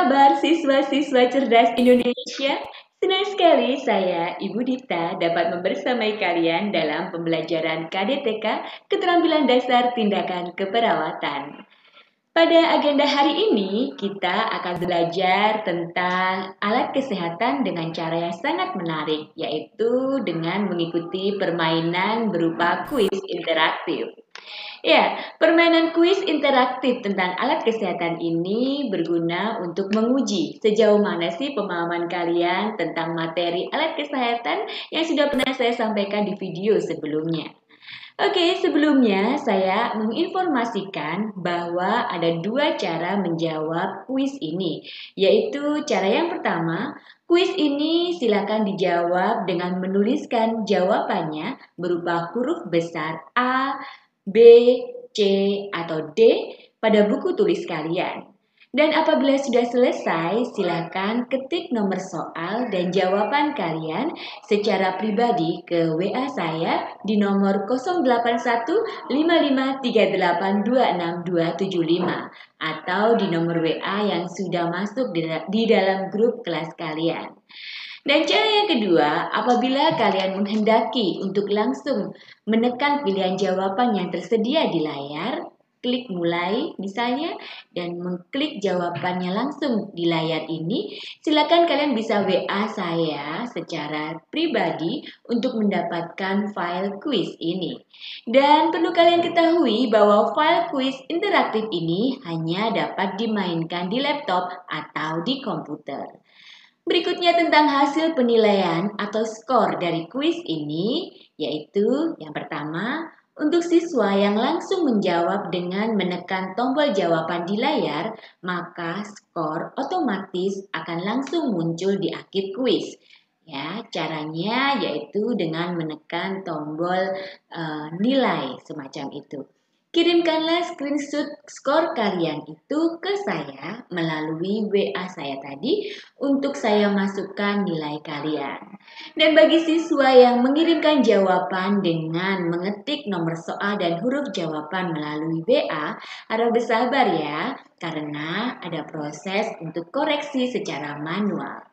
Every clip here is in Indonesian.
kabar siswa-siswa cerdas Indonesia? Senang sekali saya, Ibu Dita, dapat membersamai kalian dalam pembelajaran KDTK Keterampilan Dasar Tindakan Keperawatan. Pada agenda hari ini, kita akan belajar tentang alat kesehatan dengan cara yang sangat menarik, yaitu dengan mengikuti permainan berupa kuis interaktif. Ya, permainan kuis interaktif tentang alat kesehatan ini berguna untuk menguji sejauh mana sih pemahaman kalian tentang materi alat kesehatan yang sudah pernah saya sampaikan di video sebelumnya. Oke, sebelumnya saya menginformasikan bahwa ada dua cara menjawab kuis ini, yaitu cara yang pertama, kuis ini silakan dijawab dengan menuliskan jawabannya berupa huruf besar A, B, C, atau D pada buku tulis kalian. Dan apabila sudah selesai, silakan ketik nomor soal dan jawaban kalian secara pribadi ke WA saya di nomor 0815538262275 atau di nomor WA yang sudah masuk di dalam grup kelas kalian. Dan cara yang kedua, apabila kalian menghendaki untuk langsung menekan pilihan jawaban yang tersedia di layar, klik mulai misalnya dan mengklik jawabannya langsung di layar ini, silakan kalian bisa WA saya secara pribadi untuk mendapatkan file kuis ini. Dan perlu kalian ketahui bahwa file kuis interaktif ini hanya dapat dimainkan di laptop atau di komputer. Berikutnya tentang hasil penilaian atau skor dari kuis ini, yaitu yang pertama, untuk siswa yang langsung menjawab dengan menekan tombol jawaban di layar, maka skor otomatis akan langsung muncul di akhir kuis. Ya, caranya yaitu dengan menekan tombol nilai semacam itu. Kirimkanlah screenshot skor kalian itu ke saya melalui WA saya tadi untuk saya masukkan nilai kalian. Dan bagi siswa yang mengirimkan jawaban dengan mengetik nomor soal dan huruf jawaban melalui WA, harap bersabar ya, karena ada proses untuk koreksi secara manual.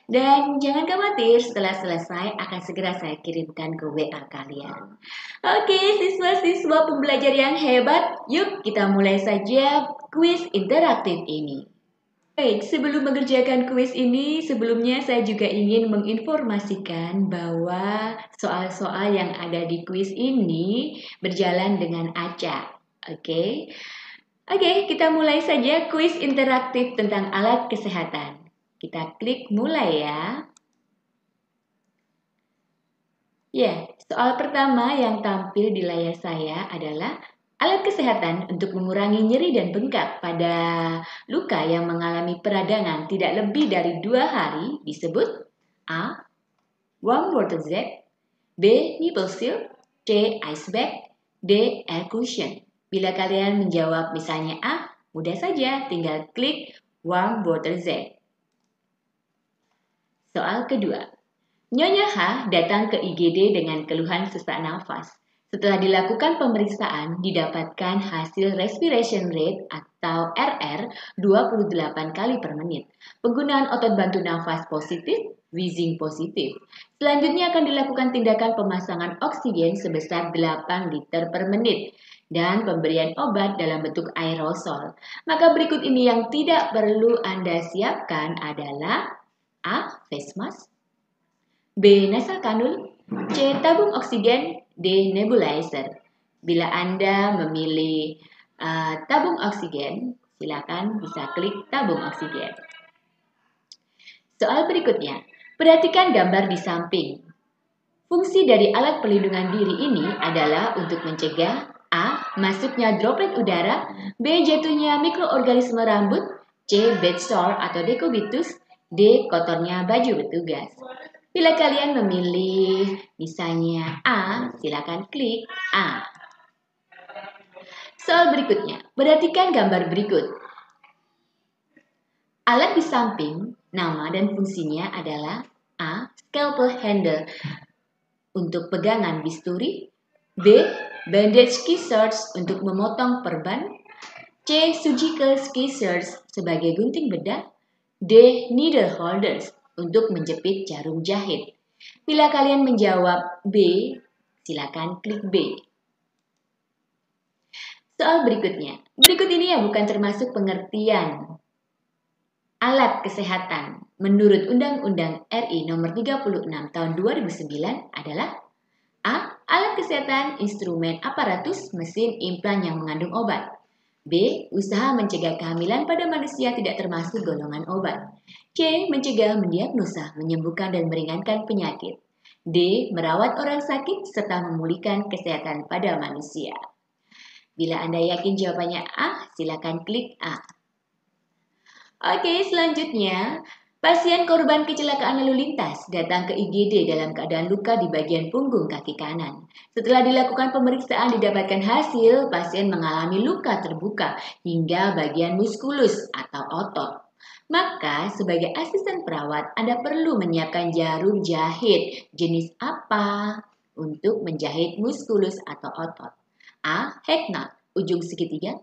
Dan jangan khawatir, setelah selesai akan segera saya kirimkan ke WA kalian. Oke, siswa-siswa pembelajar yang hebat, yuk kita mulai saja kuis interaktif ini. Baik, sebelum mengerjakan kuis ini, sebelumnya saya juga ingin menginformasikan bahwa soal-soal yang ada di kuis ini berjalan dengan acak. Oke, kita mulai saja kuis interaktif tentang alat kesehatan. Kita klik mulai ya. Ya, soal pertama yang tampil di layar saya adalah alat kesehatan untuk mengurangi nyeri dan bengkak pada luka yang mengalami peradangan tidak lebih dari 2 hari disebut A. Warm water Z, B. Nipple seal, C. Ice bag, D. Air cushion. Bila kalian menjawab misalnya A, mudah saja tinggal klik Warm water Z. Soal kedua. Nyonya H datang ke IGD dengan keluhan sesak nafas. Setelah dilakukan pemeriksaan, didapatkan hasil respiration rate atau RR 28 kali per menit. Penggunaan otot bantu nafas positif, wheezing positif. Selanjutnya akan dilakukan tindakan pemasangan oksigen sebesar 8 liter per menit dan pemberian obat dalam bentuk aerosol. Maka berikut ini yang tidak perlu Anda siapkan adalah A. Face mask, B. Nasal kanul, C. Tabung oksigen, D. Nebulizer. Bila Anda memilih tabung oksigen, silakan bisa klik tabung oksigen. Soal berikutnya, perhatikan gambar di samping. Fungsi dari alat pelindungan diri ini adalah untuk mencegah A. Masuknya droplet udara, B. Jatuhnya mikroorganisme rambut, C. Bed sore atau dekubitus, D. Kotornya baju petugas. Bila kalian memilih misalnya A, silakan klik A. Soal berikutnya, perhatikan gambar berikut. Alat di samping, nama dan fungsinya adalah A. Scalpel handle untuk pegangan bisturi, B. Bandage scissors untuk memotong perban, C. Surgical scissors sebagai gunting bedah, D. Needle holders untuk menjepit jarum jahit. Bila kalian menjawab B, silakan klik B. Soal berikutnya. Berikut ini yang bukan termasuk pengertian alat kesehatan menurut Undang-Undang RI Nomor 36 Tahun 2009 adalah A. Alat kesehatan, instrumen, aparatus, mesin, implan yang mengandung obat. B. Usaha mencegah kehamilan pada manusia tidak termasuk golongan obat. C. Mencegah, mendiagnosa, menyembuhkan dan meringankan penyakit. D. Merawat orang sakit serta memulihkan kesehatan pada manusia. Bila Anda yakin jawabannya A, silakan klik A. Oke, selanjutnya, pasien korban kecelakaan lalu lintas datang ke IGD dalam keadaan luka di bagian punggung kaki kanan. Setelah dilakukan pemeriksaan didapatkan hasil pasien mengalami luka terbuka hingga bagian muskulus atau otot. Maka sebagai asisten perawat Anda perlu menyiapkan jarum jahit jenis apa untuk menjahit muskulus atau otot? A. Head knot, ujung segitiga.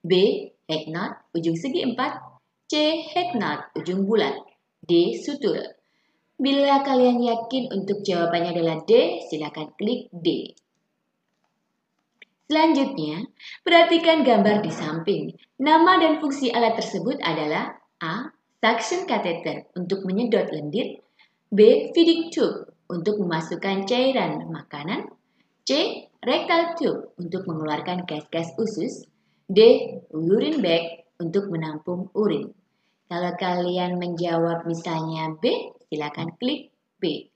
B. Head knot, ujung segi 4. C. Head knot, ujung bulat. D. Sutur. Bila kalian yakin untuk jawabannya adalah D, silakan klik D. Selanjutnya, perhatikan gambar di samping. Nama dan fungsi alat tersebut adalah A. Suction catheter untuk menyedot lendir. B. Feeding tube untuk memasukkan cairan makanan. C. Rectal tube untuk mengeluarkan gas-gas usus. D. Urine bag untuk menampung urin. Kalau kalian menjawab misalnya B, silakan klik B.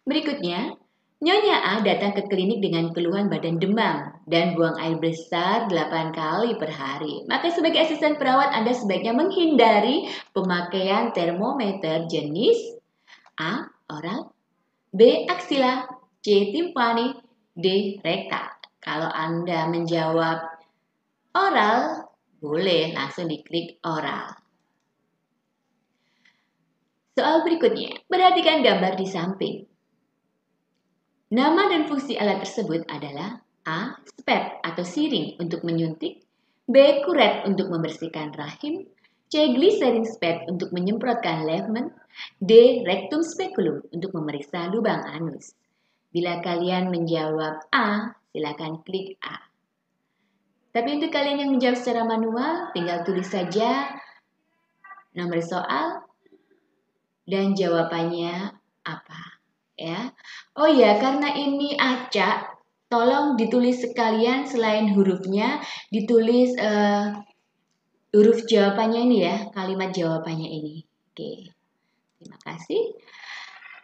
Berikutnya, Nyonya A datang ke klinik dengan keluhan badan demam dan buang air besar 8 kali per hari. Maka sebagai asisten perawat Anda sebaiknya menghindari pemakaian termometer jenis A. Oral, B. Aksila, C. Timpani, D. Rektal. Kalau Anda menjawab oral, boleh langsung diklik oral. Soal berikutnya, perhatikan gambar di samping. Nama dan fungsi alat tersebut adalah A. Spet atau siring untuk menyuntik, B. Kuret untuk membersihkan rahim, C. Glycerin spet untuk menyemprotkan lemon, D. Rectum speculum untuk memeriksa lubang anus. Bila kalian menjawab A, silakan klik A. Tapi untuk kalian yang menjawab secara manual, tinggal tulis saja nomor soal dan jawabannya apa. Ya. Oh ya, karena ini acak, tolong ditulis sekalian selain hurufnya, ditulis huruf jawabannya ini ya, kalimat jawabannya ini. Oke, terima kasih.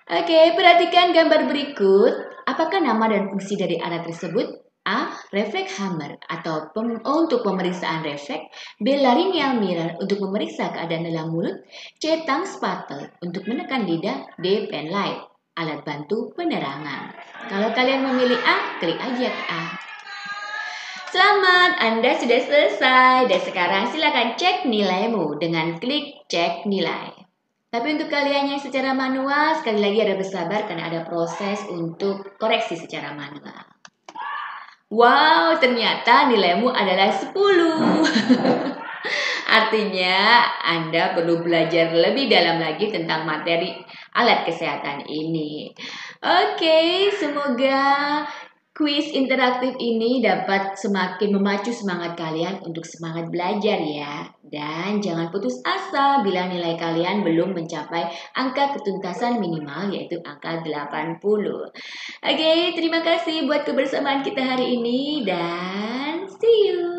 Oke, perhatikan gambar berikut. Apakah nama dan fungsi dari alat tersebut? A. Reflex hammer atau untuk pemeriksaan refleks. B. Laryngeal mirror untuk memeriksa keadaan dalam mulut. C. Tongue spattle untuk menekan lidah. D. Pen light, alat bantu penerangan. Kalau kalian memilih A, klik aja A. Selamat, Anda sudah selesai. Dan sekarang silakan cek nilaimu dengan klik cek nilai. Tapi untuk kalian yang secara manual, sekali lagi harus bersabar karena ada proses untuk koreksi secara manual. Wow, ternyata nilaimu adalah 10. Artinya, Anda perlu belajar lebih dalam lagi tentang materi alat kesehatan ini. Oke, semoga kuis interaktif ini dapat semakin memacu semangat kalian untuk semangat belajar ya. Dan jangan putus asa bila nilai kalian belum mencapai angka ketuntasan minimal yaitu angka 80. Oke, terima kasih buat kebersamaan kita hari ini dan see you.